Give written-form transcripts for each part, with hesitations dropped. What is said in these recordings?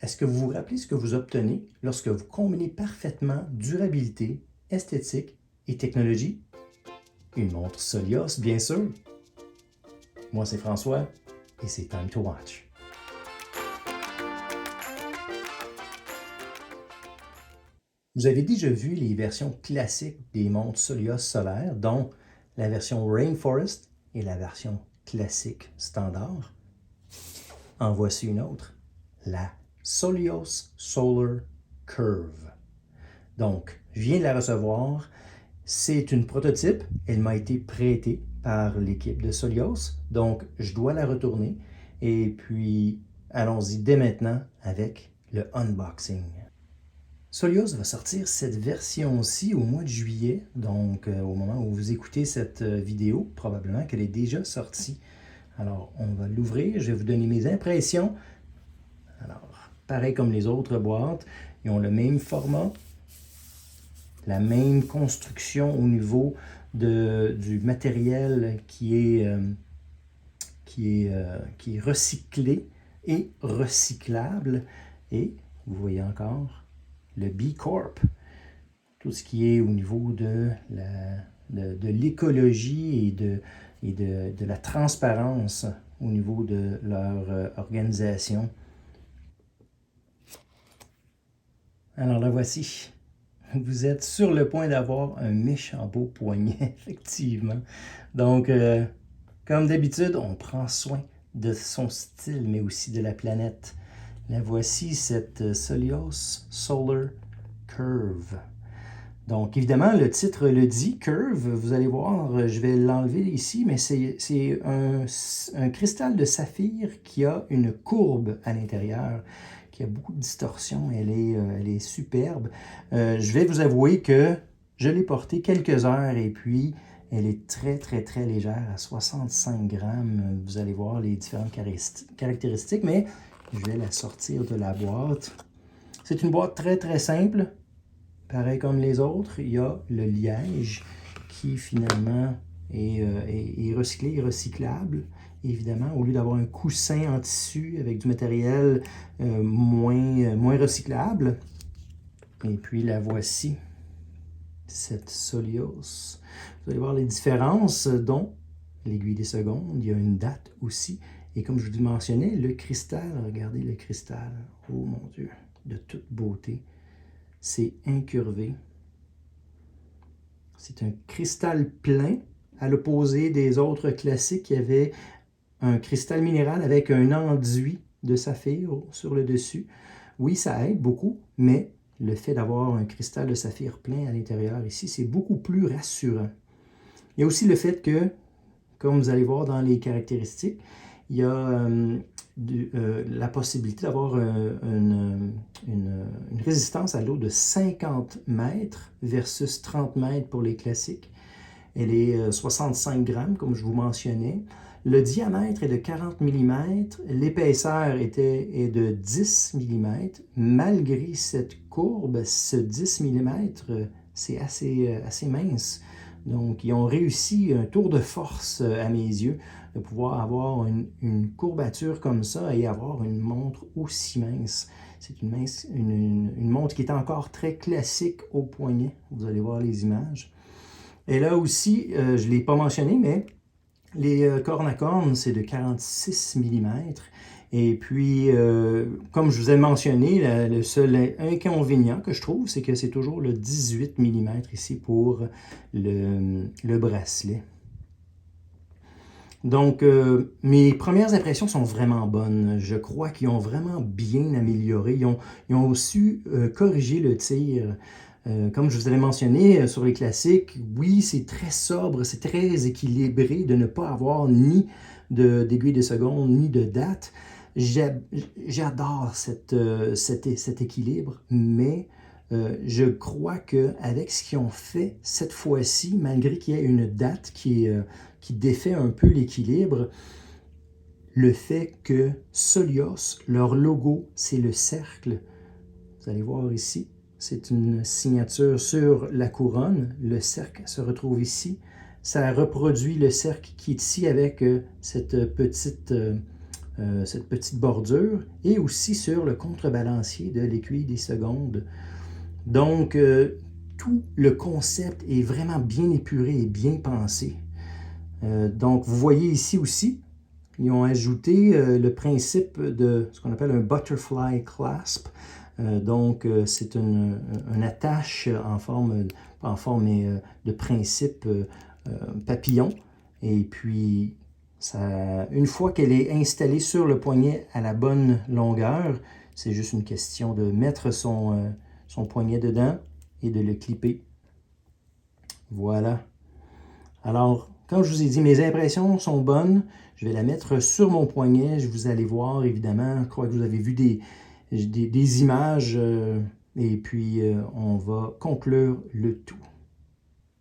Est-ce que vous vous rappelez ce que vous obtenez lorsque vous combinez parfaitement durabilité, esthétique et technologie? Une montre Solios, bien sûr. Moi, c'est François et c'est Time to Watch. Vous avez déjà vu les versions classiques des montres Solios solaires, dont la version Rainforest et la version classique standard? En voici une autre, la Solios Solar Curve. Donc, je viens de la recevoir. C'est une prototype. Elle m'a été prêtée par l'équipe de Solios. Donc, je dois la retourner. Et puis, allons-y dès maintenant avec le unboxing. Solios va sortir cette version-ci au mois de juillet. Donc, au moment où vous écoutez cette vidéo, probablement qu'elle est déjà sortie. Alors, on va l'ouvrir. Je vais vous donner mes impressions. Alors, pareil comme les autres boîtes, ils ont le même format, la même construction au niveau du matériel qui est recyclé et recyclable. Et vous voyez encore le B Corp, tout ce qui est au niveau de l'écologie et de la transparence au niveau de leur organisation. Alors la voici. Vous êtes sur le point d'avoir un méchant beau poignet, effectivement. Donc, comme d'habitude, on prend soin de son style, mais aussi de la planète. La voici, cette Solios Solar Curve. Donc, évidemment, le titre le dit, Curve. Vous allez voir, je vais l'enlever ici, mais c'est un cristal de saphir qui a une courbe à l'intérieur, qui a beaucoup de distorsion. Elle est superbe. Je vais vous avouer que je l'ai portée quelques heures et puis elle est très, très, très légère, à 65 grammes. Vous allez voir les différentes caractéristiques, mais je vais la sortir de la boîte. C'est une boîte très, très simple. Pareil comme les autres, il y a le liège qui finalement est recyclé et recyclable. Évidemment, au lieu d'avoir un coussin en tissu avec du matériel moins recyclable. Et puis la voici, cette Solios. Vous allez voir les différences, dont l'aiguille des secondes, il y a une date aussi. Et comme je vous mentionnais, le cristal, regardez le cristal, oh mon Dieu, de toute beauté. C'est incurvé. C'est un cristal plein, à l'opposé des autres classiques qui avaient un cristal minéral avec un enduit de saphir sur le dessus. Oui, ça aide beaucoup, mais le fait d'avoir un cristal de saphir plein à l'intérieur ici, c'est beaucoup plus rassurant. Il y a aussi le fait que, comme vous allez voir dans les caractéristiques, il y a la possibilité d'avoir une résistance à l'eau de 50 mètres versus 30 mètres pour les classiques. Elle est 65 grammes, comme je vous mentionnais. Le diamètre est de 40 mm, l'épaisseur est de 10 mm. Malgré cette courbe, ce 10 mm, c'est assez mince. Donc, ils ont réussi un tour de force à mes yeux de pouvoir avoir une courbature comme ça et avoir une montre aussi mince. C'est une montre qui est encore très classique au poignet. Vous allez voir les images. Et là aussi, je ne l'ai pas mentionné, mais les cornes à cornes, c'est de 46 mm. Et puis, comme je vous ai mentionné, le seul inconvénient que je trouve, c'est que c'est toujours le 18 mm ici pour le bracelet. Donc, mes premières impressions sont vraiment bonnes. Je crois qu'ils ont vraiment bien amélioré. Ils ont su corriger le tir. Comme je vous avais mentionné sur les classiques, oui, c'est très sobre, c'est très équilibré de ne pas avoir ni d'aiguille de seconde, ni de date. J'adore cet équilibre, mais je crois qu'avec ce qu'ils ont fait cette fois-ci, malgré qu'il y ait une date qui défait un peu l'équilibre, le fait que Solios, leur logo, c'est le cercle. Vous allez voir ici, c'est une signature sur la couronne. Le cercle se retrouve ici. Ça reproduit le cercle qui est ici avec cette petite cette petite bordure, et aussi sur le contrebalancier de l'aiguille des secondes. Donc, tout le concept est vraiment bien épuré et bien pensé. Donc, vous voyez ici aussi, ils ont ajouté le principe de ce qu'on appelle un butterfly clasp. C'est une attache en forme de principe papillon. Et puis, une fois qu'elle est installée sur le poignet à la bonne longueur, c'est juste une question de mettre son poignet dedans et de le clipper. Voilà. Alors, comme je vous ai dit, mes impressions sont bonnes. Je vais la mettre sur mon poignet. Vous allez voir, évidemment, je crois que vous avez vu des images. Et puis, on va conclure le tout.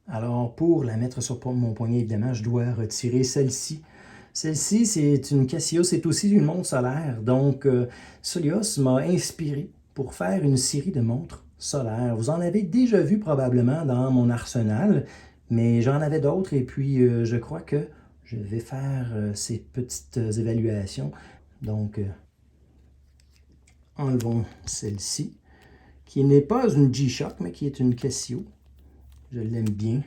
Alors, pour la mettre sur mon poignet, évidemment, je dois retirer celle-ci. Celle-ci, c'est une Casio, c'est aussi une montre solaire. Donc, Solios m'a inspiré pour faire une série de montres solaires. Vous en avez déjà vu probablement dans mon arsenal, mais j'en avais d'autres et puis je crois que je vais faire ces petites évaluations. Donc, enlevons celle-ci, qui n'est pas une G-Shock, mais qui est une Casio. Je l'aime bien.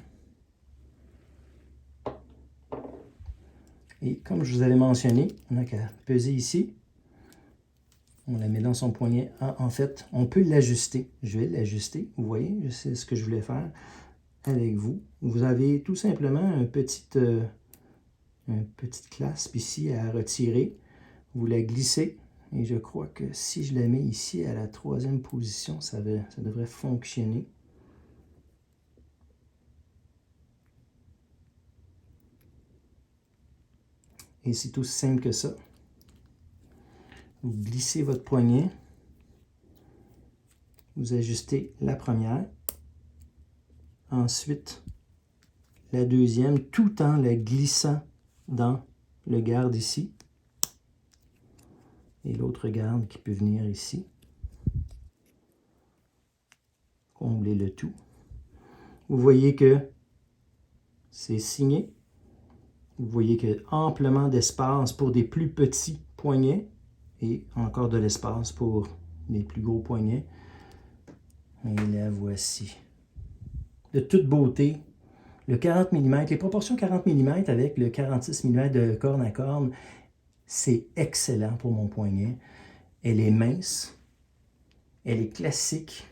Et comme je vous avais mentionné, on n'a qu'à peser ici. On la met dans son poignet. En fait, on peut l'ajuster. Je vais l'ajuster. Vous voyez, c'est ce que je voulais faire avec vous. Vous avez tout simplement une petite claspe ici à retirer. Vous la glissez. Et je crois que si je la mets ici à la 3e position, ça devrait fonctionner. Et c'est tout simple que ça. Vous glissez votre poignet. Vous ajustez la première. Ensuite, la deuxième, tout en la glissant dans le garde ici. Et l'autre garde qui peut venir ici. Combler le tout. Vous voyez que c'est signé. Vous voyez qu'il y a amplement d'espace pour des plus petits poignets et encore de l'espace pour les plus gros poignets. Et la voici. De toute beauté, le 40 mm, les proportions 40 mm avec le 46 mm de corne à corne, c'est excellent pour mon poignet. Elle est mince, elle est classique.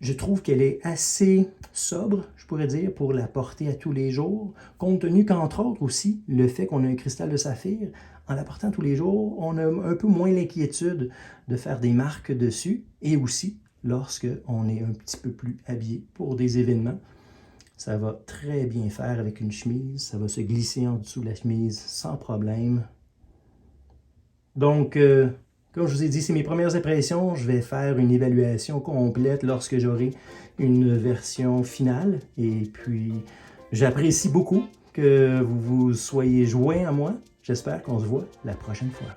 Je trouve qu'elle est assez sobre, je pourrais dire, pour la porter à tous les jours, compte tenu qu'entre autres aussi, le fait qu'on a un cristal de saphir, en la portant tous les jours, on a un peu moins l'inquiétude de faire des marques dessus, et aussi lorsqu'on est un petit peu plus habillé pour des événements. Ça va très bien faire avec une chemise, ça va se glisser en dessous de la chemise sans problème. Donc, comme je vous ai dit, c'est mes premières impressions. Je vais faire une évaluation complète lorsque j'aurai une version finale. Et puis, j'apprécie beaucoup que vous soyez joints à moi. J'espère qu'on se voit la prochaine fois.